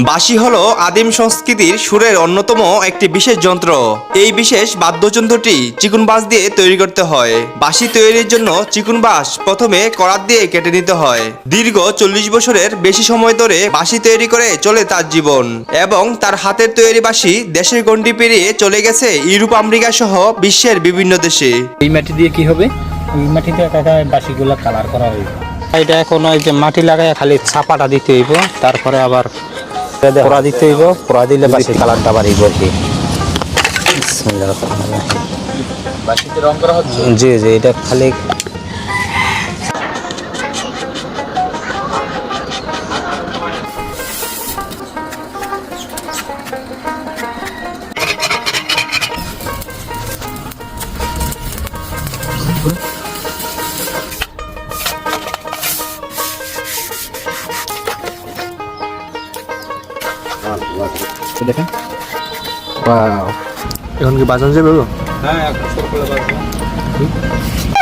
বাঁশি হলো আদিম সংস্কৃতির সুরের অন্যতম একটি বিশেষ যন্ত্র। এই বিশেষ বাদ্যযন্ত্রটি চিকুন বাঁশ দিয়ে তৈরি করতে হয়। বাঁশি তৈরির জন্য চিকুন বাঁশ প্রথমে করাত দিয়ে কেটে নিতে হয়। দীর্ঘ 40 বছরের বেশি সময় ধরে বাঁশি তৈরি করে চলে তার জীবন এবং তার হাতের তৈরি বাঁশি দেশের গণ্ডি পেরিয়ে চলে গেছে ইউরোপ, আমেরিকা সহ বিশ্বের বিভিন্ন দেশে। এই মাটি দিয়ে কি হবে? এই মাটিতে কাকা বাঁশিগুলো কালার করা হইবে। এটা এখন ওই যে মাটি লাগায় খালি ছাপাটা দিতে হইব, তারপরে আবার পোড়া দিতে হইব। পোড়া দিলে বাঁশির কালারটা বাড়ি করবে। বাঁশিতে রং করা হচ্ছে? জি জি, এটা খালি দেখেন। এখন কি বাজানো যাবে? হ্যাঁ, এখন শুরু করে বাজানো।